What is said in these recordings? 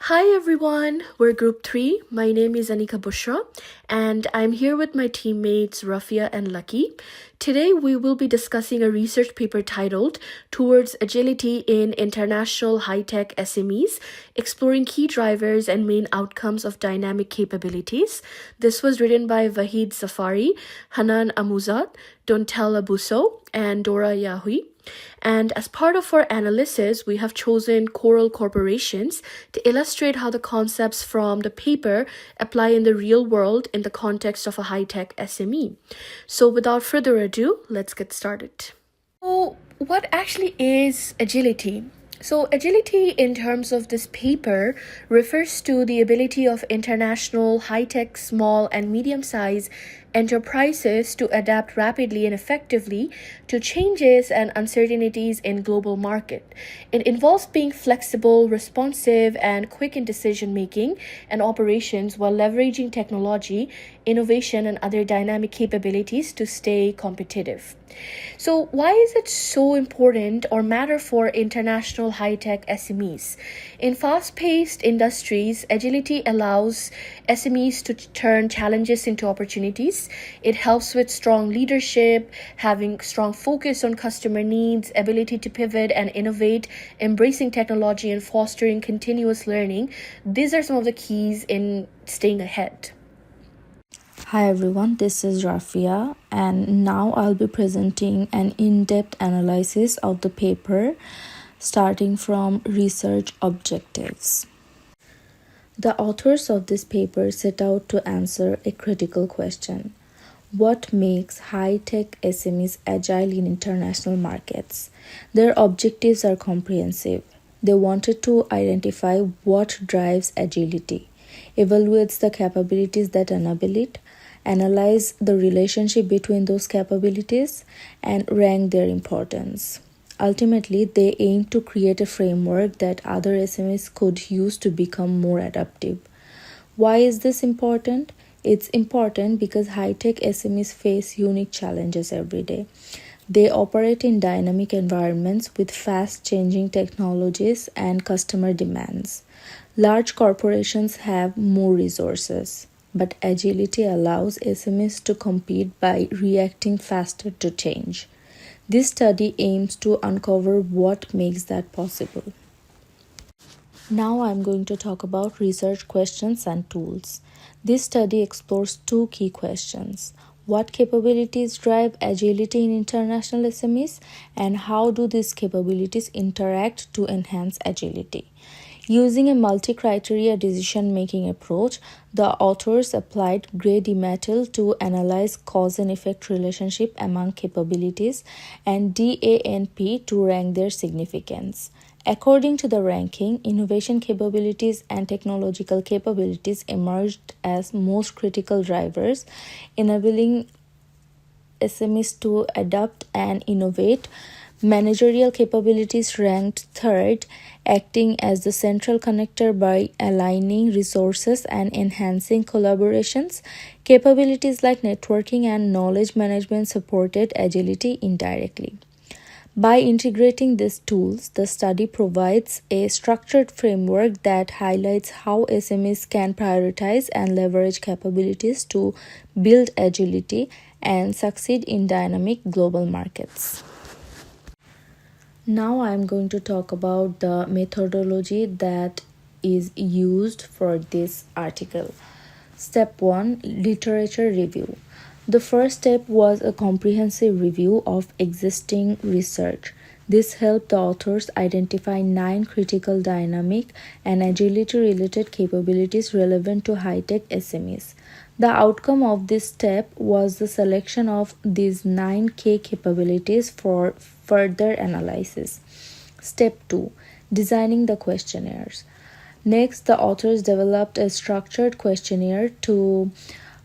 Hi everyone, we're Group 3. My name is Anika Bushra and I'm here with my teammates Rafia and Lucky. Today we will be discussing a research paper titled Towards Agility in International High-Tech SMEs, Exploring Key Drivers and Main Outcomes of Dynamic Capabilities. This was written by Vahid Safari, Hanan Amuzad, Dontel Abuso, and Dora Yahui. And as part of our analysis, we have chosen choral corporations to illustrate how the concepts from the paper apply in the real world in the context of a high-tech SME. So without further ado, let's get started. So what actually is agility? So agility in terms of this paper refers to the ability of international high-tech small and medium-sized enterprises to adapt rapidly and effectively to changes and uncertainties in global market. It involves being flexible, responsive, and quick in decision making and operations while leveraging technology, innovation, and other dynamic capabilities to stay competitive. So why is it so important or matter for international high-tech SMEs? In fast-paced industries, agility allows SMEs to turn challenges into opportunities. It helps with strong leadership, having strong focus on customer needs, ability to pivot and innovate, embracing technology, and fostering continuous learning. These are some of the keys in staying ahead. Hi everyone, this is Rafia and now I'll be presenting an in-depth analysis of the paper starting from research objectives. The authors of this paper set out to answer a critical question. What makes high-tech SMEs agile in international markets? Their objectives are comprehensive. They wanted to identify what drives agility, evaluates the capabilities that enable it, analyze the relationship between those capabilities, and rank their importance. Ultimately, they aim to create a framework that other SMEs could use to become more adaptive. Why is this important? It's important because high-tech SMEs face unique challenges every day. They operate in dynamic environments with fast-changing technologies and customer demands. Large corporations have more resources, but agility allows SMEs to compete by reacting faster to change. This study aims to uncover what makes that possible. Now I'm going to talk about research questions and tools. This study explores two key questions. What capabilities drive agility in international SMEs, and how do these capabilities interact to enhance agility? Using a multi-criteria decision-making approach, the authors applied Gray-DeMatteis to analyze cause and effect relationship among capabilities and DANP to rank their significance. According to the ranking, innovation capabilities and technological capabilities emerged as most critical drivers, enabling SMEs to adapt and innovate. Managerial capabilities ranked third, acting as the central connector by aligning resources and enhancing collaborations. Capabilities like networking and knowledge management supported agility indirectly. By integrating these tools, the study provides a structured framework that highlights how SMEs can prioritize and leverage capabilities to build agility and succeed in dynamic global markets. Now I'm going to talk about the methodology that is used for this article. Step 1, literature review. The first step was a comprehensive review of existing research. This helped the authors identify 9 critical dynamic and agility-related capabilities relevant to high-tech SMEs. The outcome of this step was the selection of these 9 key capabilities for further analysis. Step 2, designing the questionnaires. Next, the authors developed a structured questionnaire to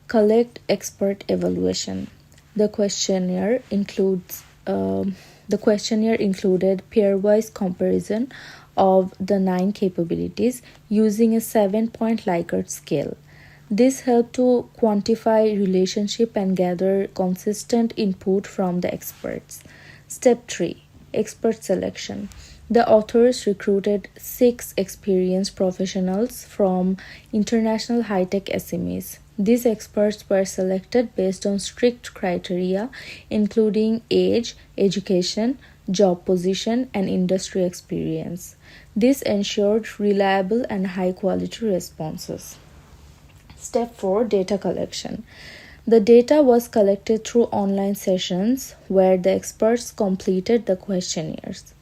collect expert evaluation. The questionnaire included pairwise comparison of the 9 capabilities using a 7-point Likert scale. This helped to quantify relationship and gather consistent input from the experts. Step 3, expert selection. The authors recruited 6 experienced professionals from international high-tech SMEs. These experts were selected based on strict criteria, including age, education, job position, and industry experience. This ensured reliable and high-quality responses. Step 4, data collection. The data was collected through online sessions where the experts completed the questionnaires.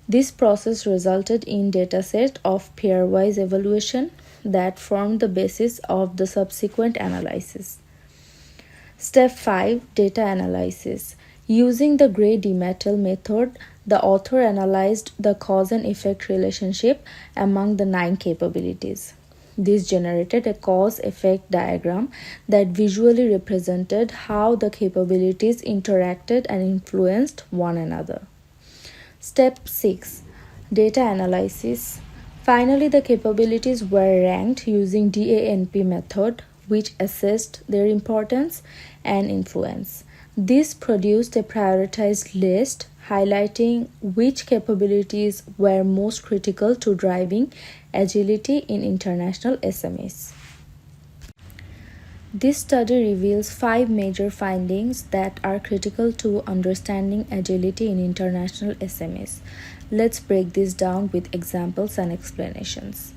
This process resulted in dataset of pairwise evaluation that formed the basis of the subsequent analysis. Step 5, data analysis. Using the Gray-DeMatteis method, the author analyzed the cause and effect relationship among the 9 capabilities. This generated a cause-effect diagram that visually represented how the capabilities interacted and influenced one another. Step 6, data analysis. Finally, the capabilities were ranked using DANP method, which assessed their importance and influence. This produced a prioritized list highlighting which capabilities were most critical to driving agility in international SMEs. This study reveals 5 major findings that are critical to understanding agility in international SMEs. Let's break this down with examples and explanations.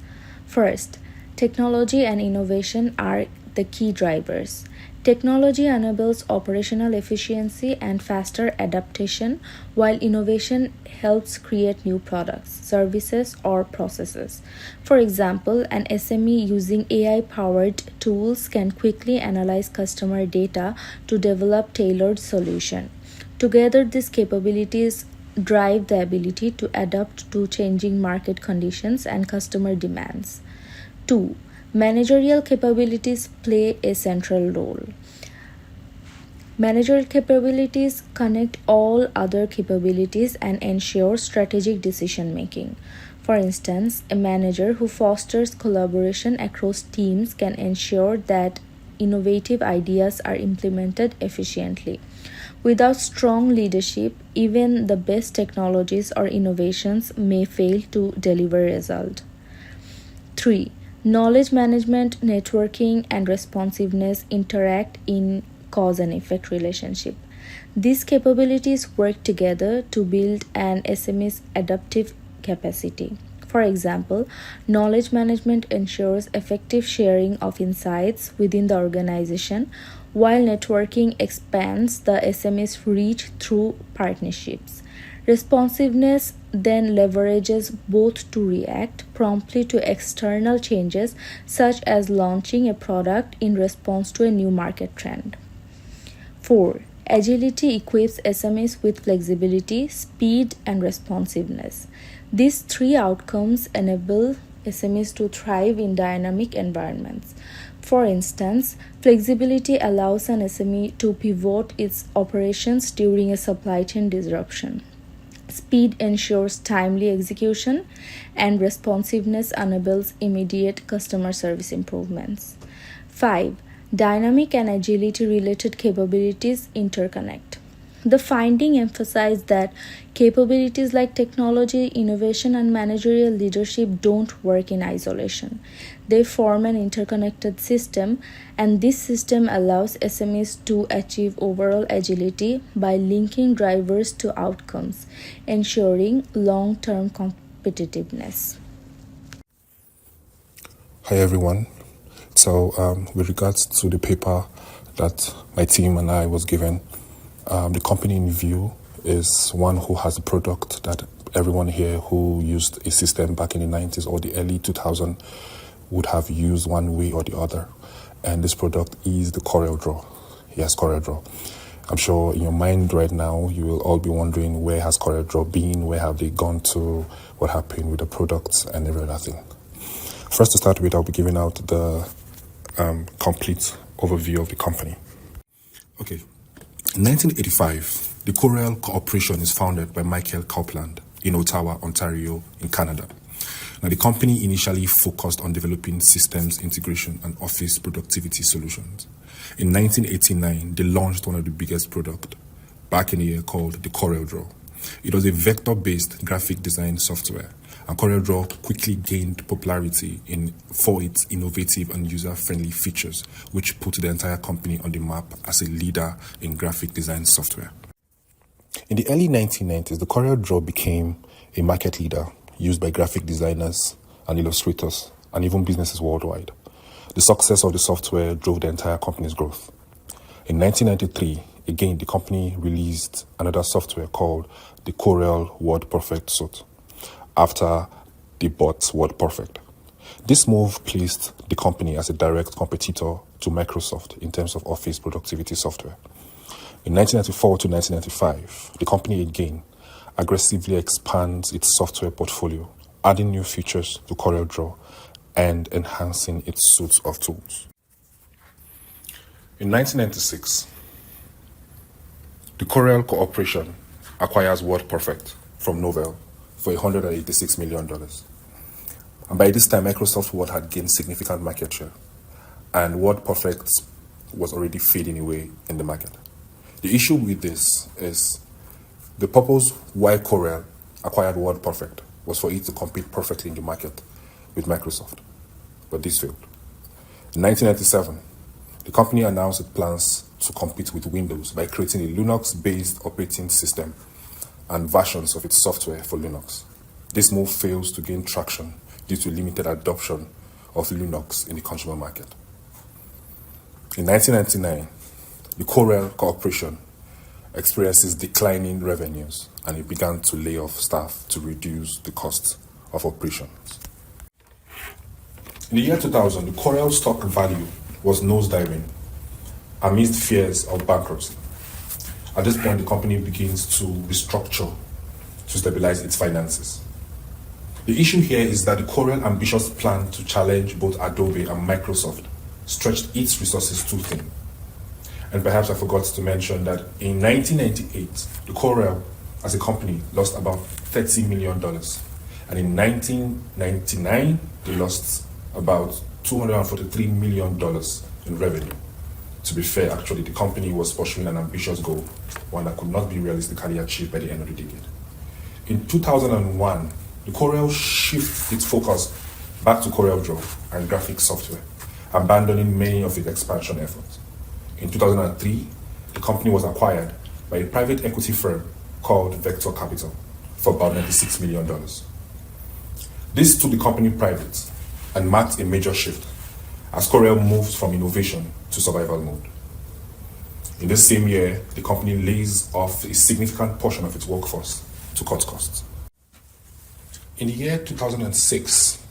First, technology and innovation are the key drivers. Technology enables operational efficiency and faster adaptation, while innovation helps create new products, services, or processes. For example, an SME using AI-powered tools can quickly analyze customer data to develop tailored solutions. Together, these capabilities drive the ability to adapt to changing market conditions and customer demands. 2. Managerial capabilities play a central role. Managerial capabilities connect all other capabilities and ensure strategic decision making. For instance, a manager who fosters collaboration across teams can ensure that innovative ideas are implemented efficiently. Without strong leadership, even the best technologies or innovations may fail to deliver results. 3. Knowledge management, networking, and responsiveness interact in cause and effect relationship. These capabilities work together to build an SME's adaptive capacity. For example, knowledge management ensures effective sharing of insights within the organization, while networking expands the SME's reach through partnerships. Responsiveness then leverages both to react promptly to external changes, such as launching a product in response to a new market trend. 4. Agility equips SMEs with flexibility, speed, and responsiveness. These 3 outcomes enable SMEs to thrive in dynamic environments. For instance, flexibility allows an SME to pivot its operations during a supply chain disruption. Speed ensures timely execution, and responsiveness enables immediate customer service improvements. 5. Dynamic and agility related capabilities interconnect. The finding emphasized that capabilities like technology, innovation, and managerial leadership don't work in isolation. They form an interconnected system, and this system allows SMEs to achieve overall agility by linking drivers to outcomes, ensuring long-term competitiveness. Hi everyone. So with regards to the paper that my team and I was given, the company in view is one who has a product that everyone here who used a system back in the 90s or the early 2000s would have used one way or the other. And this product is the CorelDRAW. Yes, CorelDRAW. I'm sure in your mind right now, you will all be wondering, where has CorelDRAW been? Where have they gone to? What happened with the products and every other thing? First, to start with, I'll be giving out the complete overview of the company. Okay. In 1985, the Corel Corporation is founded by Michael Copeland in Ottawa, Ontario, in Canada. Now, the company initially focused on developing systems integration and office productivity solutions. In 1989, they launched one of the biggest products back in the year called the CorelDRAW. It was a vector-based graphic design software, and CorelDRAW quickly gained popularity for its innovative and user-friendly features, which put the entire company on the map as a leader in graphic design software. In the early 1990s, the CorelDRAW became a market leader used by graphic designers and illustrators and even businesses worldwide. The success of the software drove the entire company's growth. In 1993, again, the company released another software called the Corel WordPerfect suite after they bought WordPerfect. This move placed the company as a direct competitor to Microsoft in terms of office productivity software. In 1994 to 1995, the company again aggressively expands its software portfolio, adding new features to CorelDRAW and enhancing its suite of tools. In 1996, the Corel Corporation acquires WordPerfect from Novell for $186 million. And by this time, Microsoft Word had gained significant market share, and WordPerfect was already fading away in the market. The issue with this is the purpose why Corel acquired WordPerfect was for it to compete perfectly in the market with Microsoft, but this failed. In 1997, the company announced its plans to compete with Windows by creating a Linux-based operating system and versions of its software for Linux. This move fails to gain traction due to limited adoption of Linux in the consumer market. In 1999, the Corel Corporation experiences declining revenues, and it began to lay off staff to reduce the cost of operations. In the year 2000, the Corel stock value was nosediving amidst fears of bankruptcy. At this point, the company begins to restructure to stabilize its finances. The issue here is that the Corel ambitious plan to challenge both Adobe and Microsoft stretched its resources too thin. And perhaps I forgot to mention that in 1998, the Corel as a company lost about $30 million. And in 1999, they lost about $243 million in revenue. To be fair, actually, the company was pursuing an ambitious goal, one that could not be realistically achieved by the end of the decade. In 2001, the Corel shifted its focus back to CorelDRAW and graphics software, abandoning many of its expansion efforts. In 2003, the company was acquired by a private equity firm called Vector Capital for about $96 million. This took the company private and marked a major shift as Corel moved from innovation to survival mode. In this same year, the company lays off a significant portion of its workforce to cut costs. In the year 2006,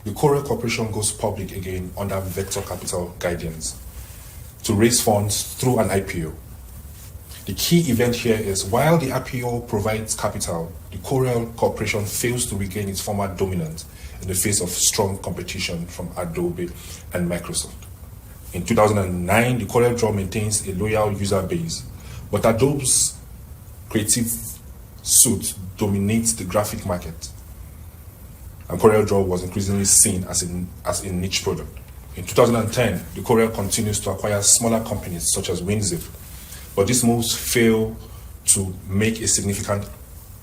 the Corel Corporation goes public again under Vector Capital guidance to raise funds through an IPO. The key event here is while the IPO provides capital, the Corel Corporation fails to regain its former dominance in the face of strong competition from Adobe and Microsoft. In 2009, the CorelDRAW maintains a loyal user base, but Adobe's creative suite dominates the graphic market, and CorelDRAW was increasingly seen as a niche product. In 2010, the Corel continues to acquire smaller companies such as WinZip, but these moves fail to make a significant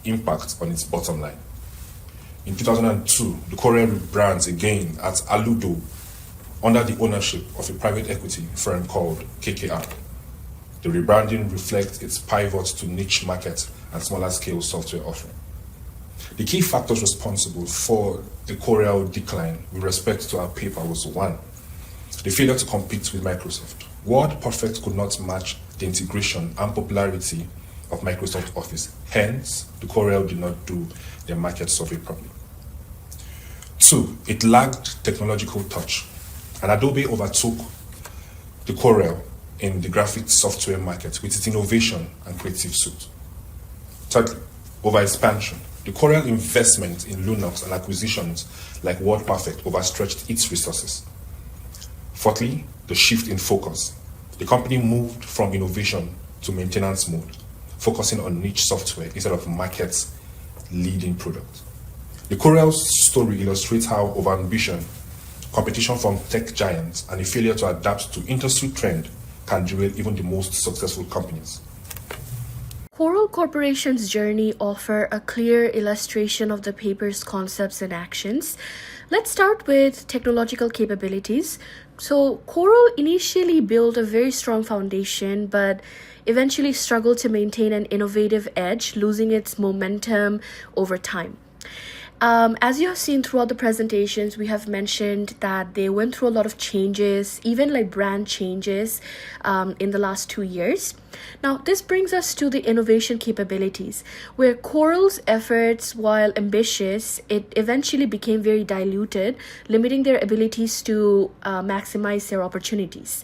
impact on its bottom line. In 2002, the Corel rebrands again as Aludo under the ownership of a private equity firm called KKR. The rebranding reflects its pivot to niche markets and smaller scale software offering. The key factors responsible for the Corel decline with respect to our paper was one, the failure to compete with Microsoft. WordPerfect could not match the integration and popularity of Microsoft Office. Hence, the Corel did not do their market survey properly. Two, it lacked technological touch, and Adobe overtook the Corel in the graphic software market with its innovation and creative suite. Thirdly, overexpansion. The Corel investment in Linux and acquisitions like WordPerfect overstretched its resources. Fourthly, the shift in focus. The company moved from innovation to maintenance mode, focusing on niche software instead of markets leading products. The Corel story illustrates how overambition, competition from tech giants, and a failure to adapt to industry trend can derail even the most successful companies. Corel Corporation's journey offer a clear illustration of the paper's concepts and actions. Let's start with technological capabilities. So Coral initially built a very strong foundation, but eventually struggled to maintain an innovative edge, losing its momentum over time. As you have seen throughout the presentations, we have mentioned that they went through a lot of changes, even like brand changes in the last 2 years. Now, this brings us to the innovation capabilities, where Coral's efforts, while ambitious, it eventually became very diluted, limiting their abilities to maximize their opportunities.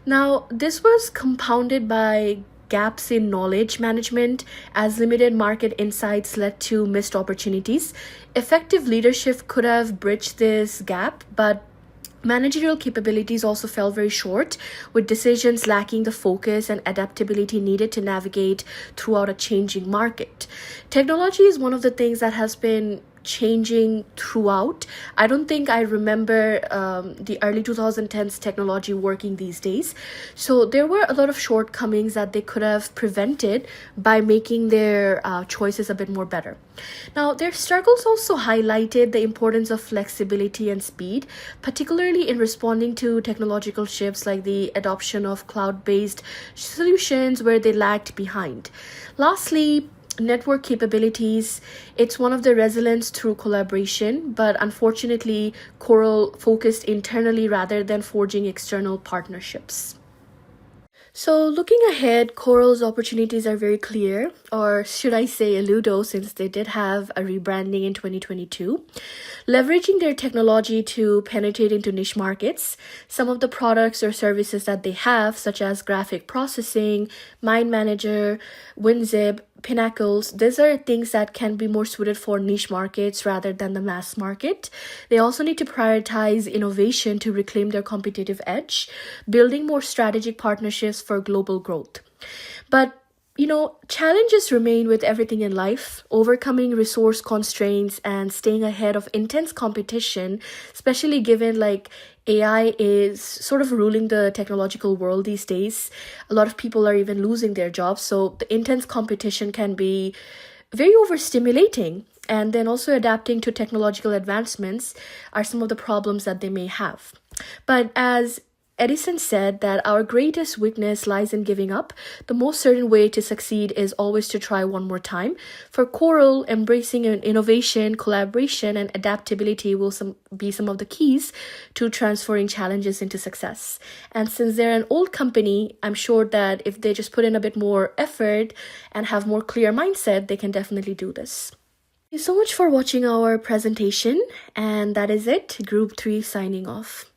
Now, this was compounded by gaps in knowledge management, as limited market insights led to missed opportunities. Effective leadership could have bridged this gap, but managerial capabilities also fell very short, with decisions lacking the focus and adaptability needed to navigate throughout a changing market. Technology is one of the things that has been changing throughout. I don't think I remember the early 2010s technology working these days. So there were a lot of shortcomings that they could have prevented by making their choices a bit more better. Now, their struggles also highlighted the importance of flexibility and speed, particularly in responding to technological shifts like the adoption of cloud-based solutions where they lagged behind. Lastly, network capabilities. It's one of the resilience through collaboration, but unfortunately, Coral focused internally rather than forging external partnerships. So looking ahead, Coral's opportunities are very clear, or should I say eludo, since they did have a rebranding in 2022. Leveraging their technology to penetrate into niche markets, some of the products or services that they have, such as graphic processing, Mind Manager, WinZip, Pinnacles, these are things that can be more suited for niche markets rather than the mass market. They also need to prioritize innovation to reclaim their competitive edge, building more strategic partnerships for global growth. But challenges remain with everything in life. Overcoming resource constraints and staying ahead of intense competition, especially given like AI is sort of ruling the technological world these days. A lot of people are even losing their jobs. So the intense competition can be very overstimulating. And then also adapting to technological advancements are some of the problems that they may have. But as Edison said that our greatest weakness lies in giving up. The most certain way to succeed is always to try one more time. For Coral, embracing an innovation, collaboration, and adaptability will be some of the keys to transferring challenges into success. And since they're an old company, I'm sure that if they just put in a bit more effort and have more clear mindset, they can definitely do this. Thank you so much for watching our presentation. And that is it. Group 3 signing off.